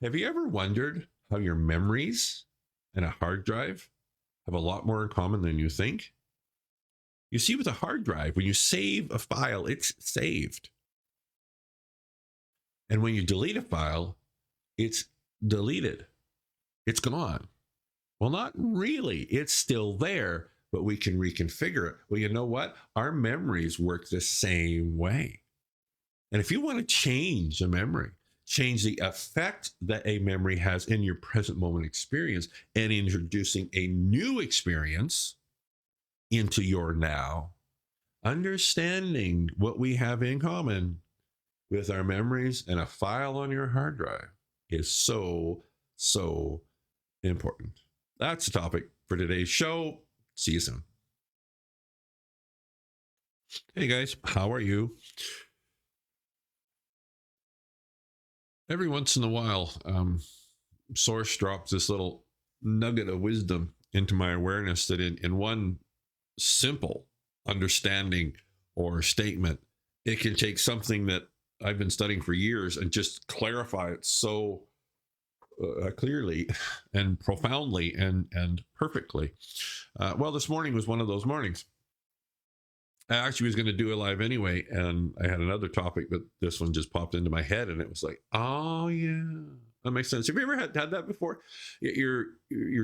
Have you ever wondered how your memories and a hard drive have a lot more in common than you think? You see, with a hard drive, when you save a file, it's saved. And when you delete a file, it's deleted. It's gone. Well, not really. It's still there, but we can reconfigure it. Well, you know what? Our memories work the same way. And if you want to change a memory, change the effect that a memory has in your present moment experience and introducing a new experience into your now, understanding what we have in common with our memories and a file on your hard drive is so important. That's the topic for today's show. See you soon. Hey guys, how are you? Every once in a while, Source drops this little nugget of wisdom into my awareness that in one simple understanding or statement, it can take something that I've been studying for years and just clarify it so clearly and profoundly and perfectly. Well, this morning was one of those mornings. I actually was going to do a live anyway, and I had another topic, but this one just popped into my head, and it was like, oh yeah, that makes sense. Have you ever had that before? You're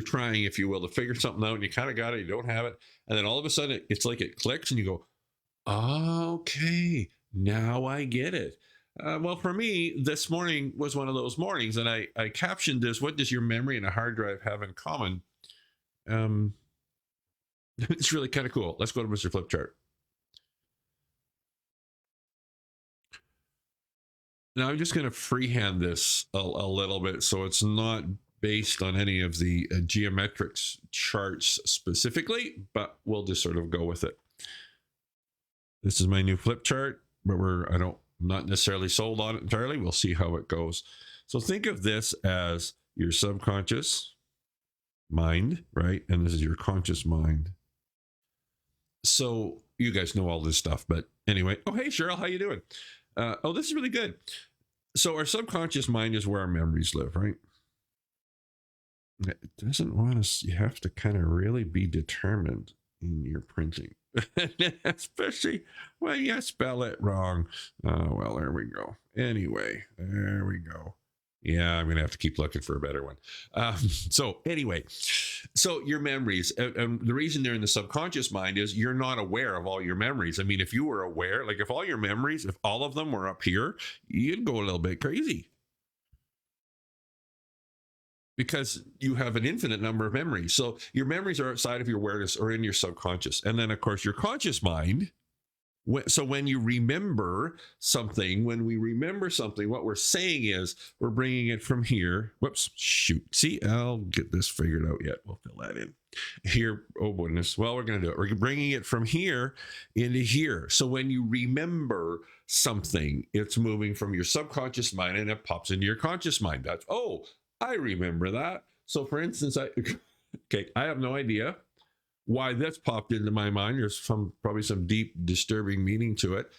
trying, if you will, to figure something out, and you kind of got it, you don't have it, and then all of a sudden it's like it clicks, and you go, oh, okay, now I get it. Well, for me, this morning was one of those mornings, and I captioned this: "What does your memory and a hard drive have in common?" It's really kind of cool. Let's go to Mr. Flipchart. Now I'm just going to freehand this a little bit, so it's not based on any of the geometrics charts specifically, but we'll just sort of go with it. This is my new flip chart, but I'm not necessarily sold on it entirely. We'll see how it goes. So think of this as your subconscious mind, right? And this is your conscious mind. So you guys know all this stuff, but anyway. Oh, hey Cheryl, how you doing? Oh, this is really good. So our subconscious mind is where our memories live, right? It doesn't want us. You have to kind of really be determined in your printing, especially when you spell it wrong. Well, there we go. Anyway, there we go. Yeah, I'm going to have to keep looking for a better one. So anyway, so your memories, and the reason they're in the subconscious mind is you're not aware of all your memories. I mean, if you were aware, like if all your memories, if all of them were up here, you'd go a little bit crazy because you have an infinite number of memories. So your memories are outside of your awareness or in your subconscious. And then, of course, your conscious mind. So when you remember something, when we remember something, what we're saying is we're bringing it from here. Whoops, shoot. See, I'll get this figured out yet. We'll fill that in here. Oh, goodness. Well, we're going to do it. We're bringing it from here into here. So when you remember something, it's moving from your subconscious mind and it pops into your conscious mind. That's, oh, I remember that. So for instance, I have no idea why that's popped into my mind. There's probably some deep, disturbing meaning to it.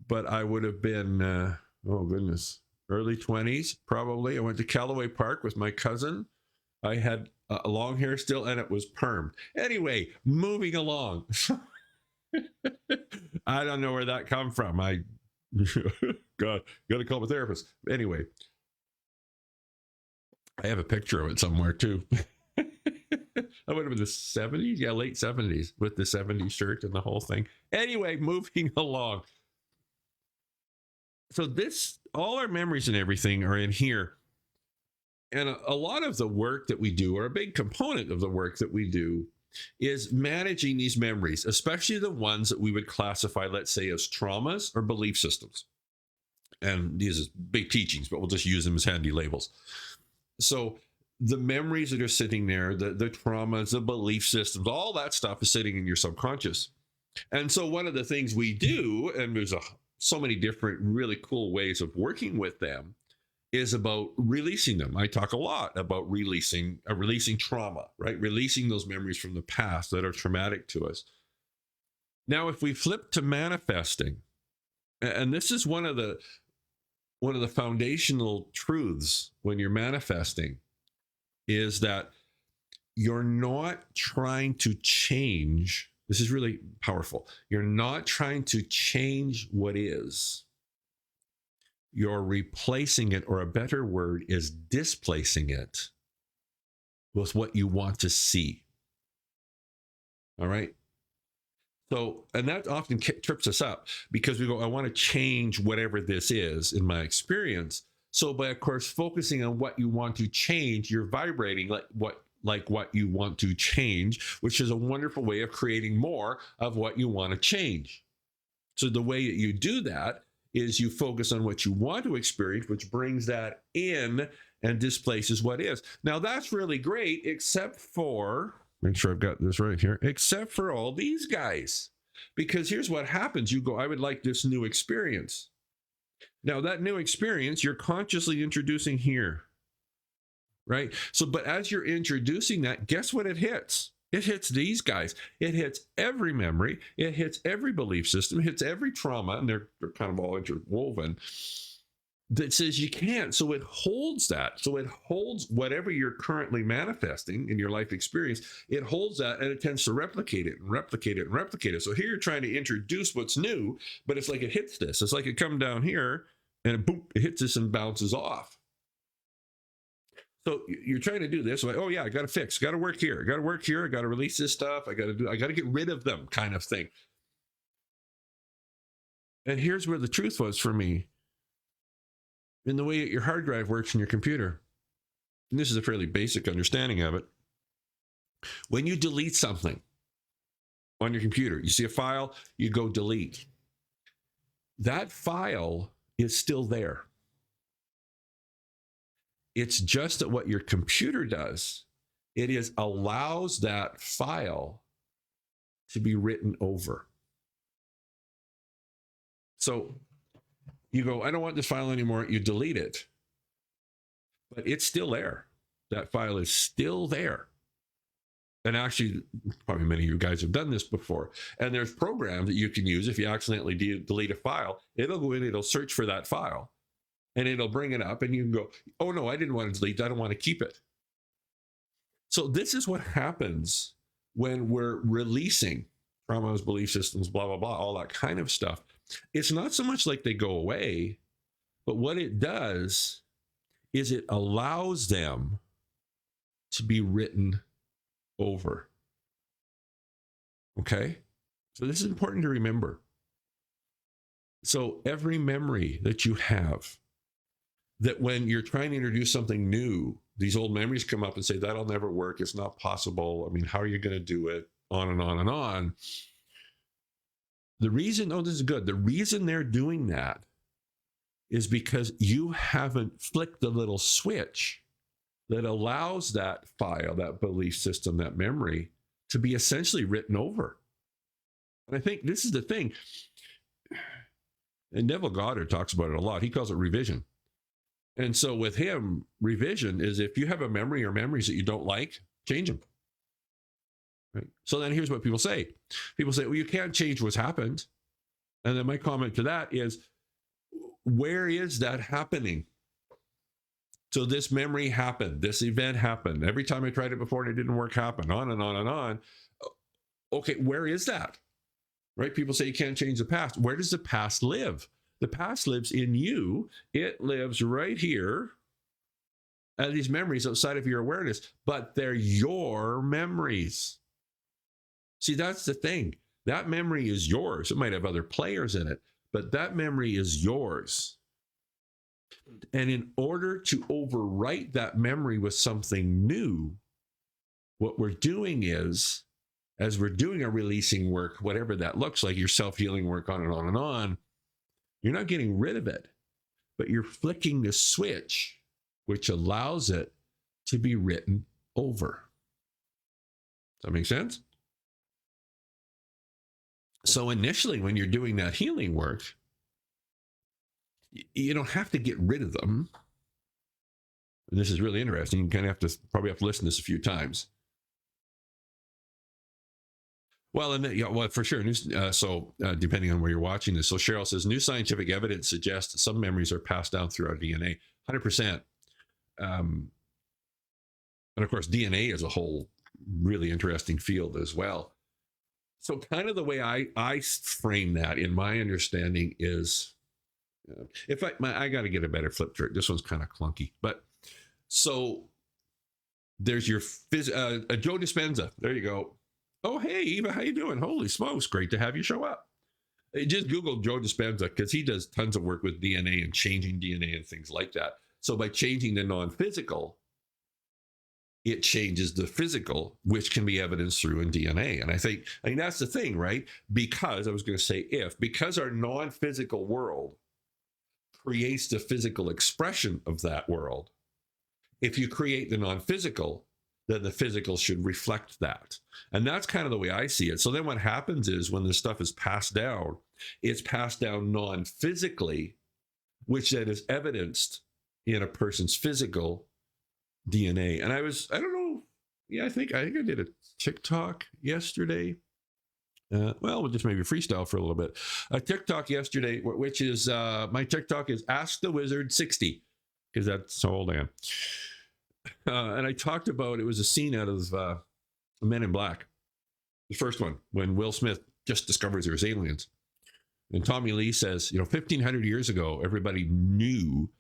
But I would have been, oh goodness, early 20s probably. I went to Callaway Park with my cousin. I had long hair still, and it was permed. Anyway, moving along. I don't know where that come from. I got to call a therapist. Anyway, I have a picture of it somewhere too. That would have been the 70s. Yeah, late 70s with the 70s shirt and the whole thing. Anyway, moving along. So all our memories and everything are in here. And a lot of the work that we do, or a big component of the work that we do, is managing these memories, especially the ones that we would classify, let's say, as traumas or belief systems. And these are big teachings, but we'll just use them as handy labels. So the memories that are sitting there, the traumas, the belief systems, all that stuff is sitting in your subconscious. And so one of the things we do, and there's so many different really cool ways of working with them, is about releasing them. I talk a lot about releasing trauma, right? Releasing those memories from the past that are traumatic to us. Now, if we flip to manifesting, and this is one of the one of the foundational truths when you're manifesting is that you're not trying to change. This is really powerful. You're not trying to change what is. You're replacing it, or a better word is displacing it with what you want to see. All right. So, and that often trips us up because we go, I want to change whatever this is in my experience. So by, of course, focusing on what you want to change, you're vibrating like what you want to change, which is a wonderful way of creating more of what you want to change. So the way that you do that is you focus on what you want to experience, which brings that in and displaces what is. Now that's really great, except for, make sure I've got this right here, except for all these guys. Because here's what happens. You go, I would like this new experience. Now that new experience, you're consciously introducing here, right? So, but as you're introducing that, guess what it hits? It hits these guys. It hits every memory. It hits every belief system. It hits every trauma, and they're kind of all interwoven, that says you can't. So it holds that. So it holds whatever you're currently manifesting in your life experience. It holds that, and it tends to replicate it and replicate it and replicate it. So here you're trying to introduce what's new, but it's like it hits this. It's like it comes down here, and boom, it hits this and bounces off. So you're trying to do this, like, oh yeah, I got to fix, got to work here, got to work here, I got to release this stuff, I got to get rid of them, kind of thing. And here's where the truth was for me, in the way that your hard drive works in your computer. And this is a fairly basic understanding of it. When you delete something on your computer, you see a file, you go delete. That file is still there. It's just that what your computer does, it is allows that file to be written over. So you go, I don't want this file anymore. You delete it, but it's still there. That file is still there. And actually, probably many of you guys have done this before. And there's programs that you can use if you accidentally delete a file. It'll go in, it'll search for that file. And it'll bring it up, and you can go, oh no, I didn't want to delete, I don't want to keep it. So this is what happens when we're releasing traumas, belief systems, blah, blah, blah, all that kind of stuff. It's not so much like they go away, but what it does is it allows them to be written over. Okay? So this is important to remember. So every memory that you have, that when you're trying to introduce something new, these old memories come up and say, that'll never work. It's not possible. I mean, how are you going to do it? On and on and on. The reason, oh, this is good. The reason they're doing that is because you haven't flicked the little switch that allows that file, that belief system, that memory to be essentially written over. And I think this is the thing. And Neville Goddard talks about it a lot. He calls it revision. And so with him, revision is if you have a memory or memories that you don't like, change them. Right? So then here's what people say. People say, well, you can't change what's happened. And then my comment to that is, where is that happening? So this memory happened. This event happened. Every time I tried it before and it didn't work, happened. On and on and on. Okay, where is that? Right? People say you can't change the past. Where does the past live? The past lives in you. It lives right here. And these memories outside of your awareness, but they're your memories. See, that's the thing. That memory is yours. It might have other players in it, but that memory is yours. And in order to overwrite that memory with something new, what we're doing is, as we're doing our releasing work, whatever that looks like, your self-healing work, on and on and on, you're not getting rid of it, but you're flicking the switch, which allows it to be written over. Does that make sense? So initially, when you're doing that healing work, you don't have to get rid of them. And this is really interesting. You kind of probably have to listen to this a few times. Well, and yeah, well, for sure. Depending on where you're watching this, so Cheryl says new scientific evidence suggests that some memories are passed down through our DNA. 100%. And of course, DNA is a whole really interesting field as well. So, kind of the way I frame that in my understanding is, if I got to get a better flip chart. This one's kind of clunky, but so there's your Joe Dispenza. There you go. Oh, hey, Eva, how you doing? Holy smokes, great to have you show up. Just Google Joe Dispenza because he does tons of work with DNA and changing DNA and things like that. So by changing the non-physical, it changes the physical, which can be evidenced through in DNA. And I think that's the thing, right? Because I was going to say because our non-physical world creates the physical expression of that world, if you create the non-physical, then the physical should reflect that. And that's kind of the way I see it. So then what happens is when this stuff is passed down, it's passed down non-physically, which then is evidenced in a person's physical DNA. And I don't know. Yeah, I think I did a TikTok yesterday. We'll just maybe freestyle for a little bit. A TikTok yesterday, which is my TikTok is Ask the Wizard 60, because that's how old I am. And I talked about, it was a scene out of Men in Black, the first one, when Will Smith just discovers there's aliens. And Tommy Lee says, 1,500 years ago, everybody knew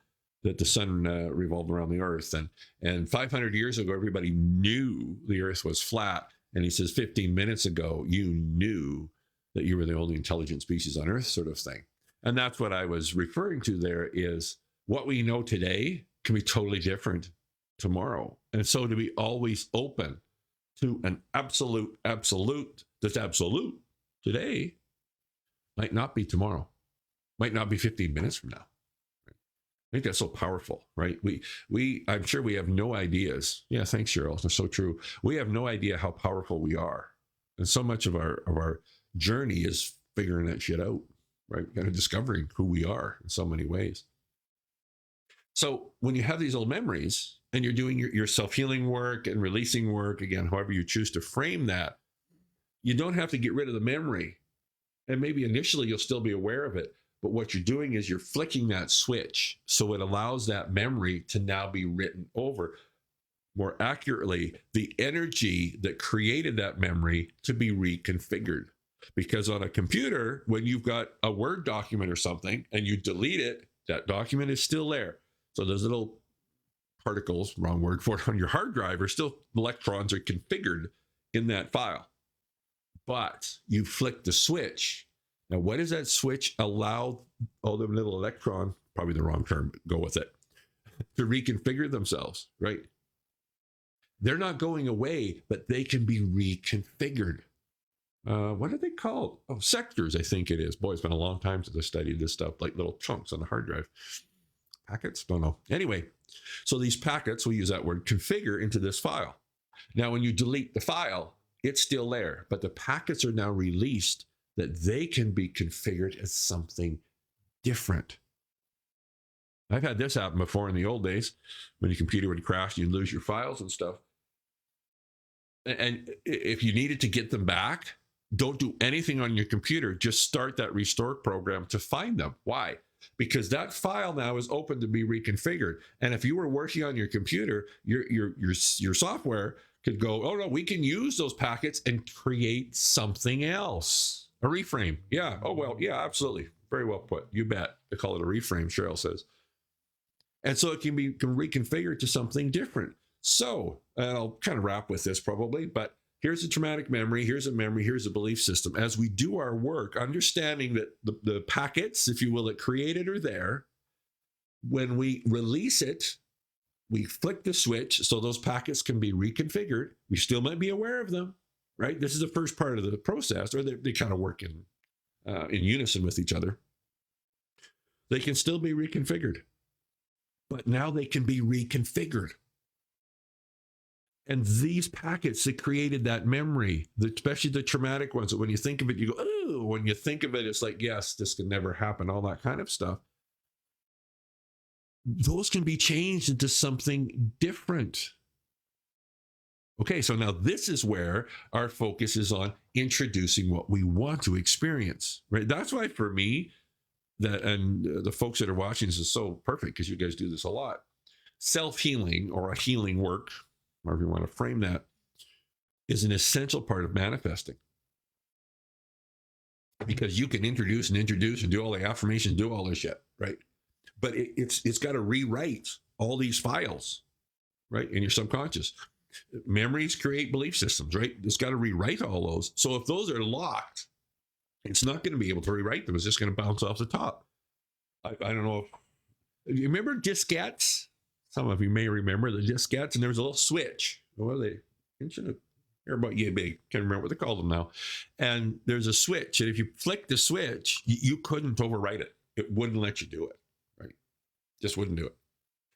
that the sun revolved around the earth. And 500 years ago, everybody knew the earth was flat. And he says, 15 minutes ago, you knew that you were the only intelligent species on earth, sort of thing. And that's what I was referring to there, is what we know today can be totally different tomorrow. And so to be always open to an absolute that's absolute today might not be tomorrow, might not be 15 minutes from now. I think that's so powerful, right? I'm sure we have no ideas. Yeah, thanks, Cheryl. That's so true. We have no idea how powerful we are. And so much of our journey is figuring that shit out, right? Kind of discovering who we are in so many ways. So when you have these old memories and you're doing your self-healing work and releasing work, again, however you choose to frame that, you don't have to get rid of the memory. And maybe initially you'll still be aware of it. But what you're doing is you're flicking that switch so it allows that memory to now be written over. More accurately, the energy that created that memory to be reconfigured. Because on a computer, when you've got a Word document or something and you delete it, that document is still there. So those little particles, wrong word for it, on your hard drive are still, electrons are configured in that file. But you flick the switch. Now, what does that switch allow all the little electron, probably the wrong term, go with it, to reconfigure themselves, right? They're not going away, but they can be reconfigured. What are they called? Oh, sectors, I think it is. Boy, it's been a long time since I studied this stuff, like little chunks on the hard drive. Packets? Don't know. Anyway, so these packets, we use that word, configure into this file. Now, when you delete the file, it's still there, but the packets are now released that they can be configured as something different. I've had this happen before in the old days when your computer would crash, you'd lose your files and stuff. And if you needed to get them back, don't do anything on your computer. Just start that restore program to find them. Why? Because that file now is open to be reconfigured. And if you were working on your computer, your software could go, oh no, we can use those packets and create something else. A reframe. Yeah. Oh, well, yeah, absolutely. Very well put. You bet. They call it a reframe, Cheryl says. And so it can be reconfigured to something different. So, and I'll kind of wrap with this probably, but here's a traumatic memory, here's a memory, here's a belief system. As we do our work, understanding that the packets, if you will, that created are there. When we release it, we flick the switch so those packets can be reconfigured. We still might be aware of them, right? This is the first part of the process, or they kind of work in unison with each other. They can still be reconfigured, but now they can be reconfigured. And these packets that created that memory, especially the traumatic ones, that when you think of it, you go, oh, when you think of it, it's like, yes, this can never happen, all that kind of stuff. Those can be changed into something different. Okay, so now this is where our focus is on introducing what we want to experience, right? That's why for me, that and the folks that are watching this is so perfect because you guys do this a lot. Self-healing or a healing work, however you want to frame that, is an essential part of manifesting. Because you can introduce and do all the affirmations, do all this shit, right? But it's got to rewrite all these files, right, in your subconscious. Memories create belief systems, right? It's got to rewrite all those. So if those are locked, it's not going to be able to rewrite them. It's just going to bounce off the top. I don't know if you remember diskettes. Some of you may remember the diskettes, and there was a little switch. What are they? They're about yay big. Can't remember what they call them now. And there's a switch, and if you flick the switch, you couldn't overwrite it. It wouldn't let you do it, right? Just wouldn't do it.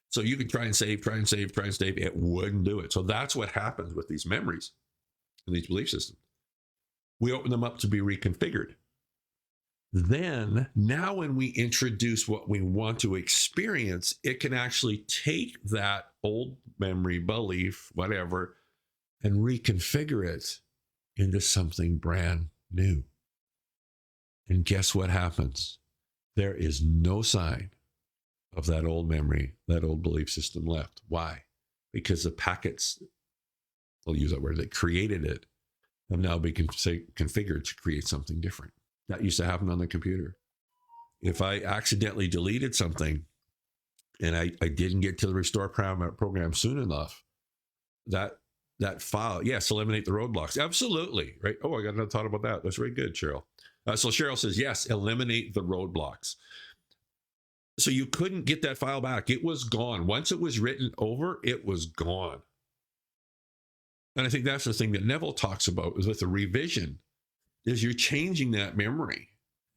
So you could try and save. It wouldn't do it. So that's what happens with these memories and these belief systems. We open them up to be reconfigured. Then, now when we introduce what we want to experience, it can actually take that old memory, belief, whatever, and reconfigure it into something brand new. And guess what happens? There is no sign of that old memory, that old belief system left. Why? Because the packets, I'll use that word, that created it have now been configured to create something different. That used to happen on the computer. If I accidentally deleted something and I didn't get to the restore program soon enough, that file, yes, eliminate the roadblocks. Absolutely, right? Oh, I got another thought about that. That's very good, Cheryl. So Cheryl says, yes, eliminate the roadblocks. So you couldn't get that file back. It was gone. Once it was written over, it was gone. And I think that's the thing that Neville talks about is with the revision, is you're changing that memory.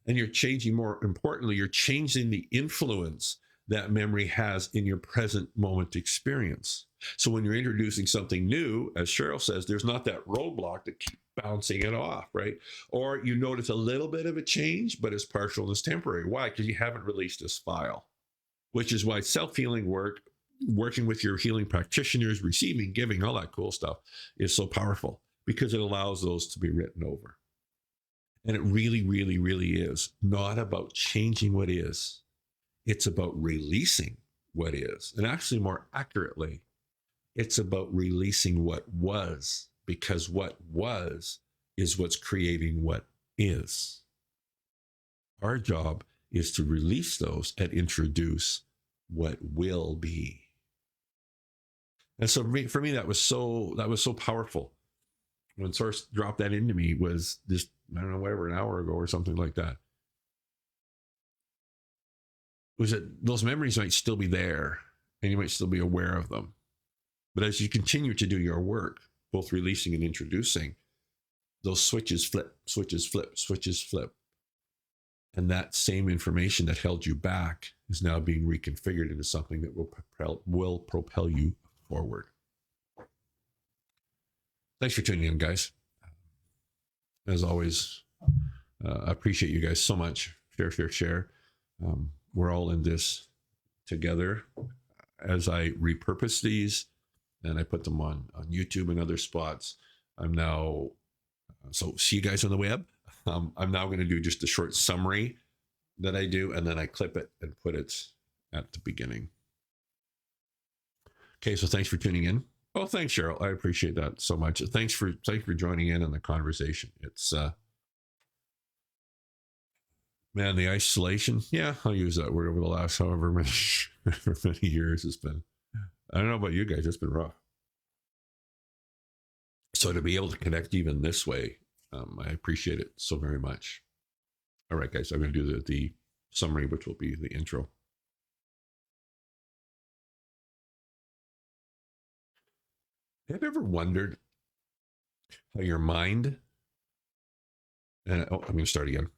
And you're changing, more importantly, you're changing the influence that memory has in your present moment experience. So when you're introducing something new, as Cheryl says, there's not that roadblock that keeps bouncing it off, right? Or you notice a little bit of a change, but it's partial and it's temporary. Why? Because you haven't released this file, which is why self-healing work, working with your healing practitioners, receiving, giving, all that cool stuff is so powerful because it allows those to be written over. And it really, really, really is not about changing what is. It's about releasing what is. And actually, more accurately, it's about releasing what was, because what was is what's creating what is. Our job is to release those and introduce what will be. And so for me, that was so powerful. When Source dropped that into me was just, I don't know, whatever, an hour ago or something like that. Was that those memories might still be there and you might still be aware of them. But as you continue to do your work, both releasing and introducing, those switches flip. And that same information that held you back is now being reconfigured into something that will propel you forward. Thanks for tuning in, guys. As always, I appreciate you guys so much. Share. We're all in this together. As I repurpose these and I put them on YouTube and other spots, I'm now, so see you guys on the web. I'm now going to do just a short summary that I do, and then I clip it and put it at the beginning. Okay, so thanks for tuning in. Oh, thanks, Cheryl. I appreciate that so much. Thanks for joining in on the conversation. It's man, the isolation. Yeah, I'll use that word over the last however many years it's been. I don't know about you guys, it's been rough. So to be able to connect even this way, I appreciate it so very much. All right, guys, I'm going to do the summary, which will be the intro. Have you ever wondered how your mind, and I'm going to start again.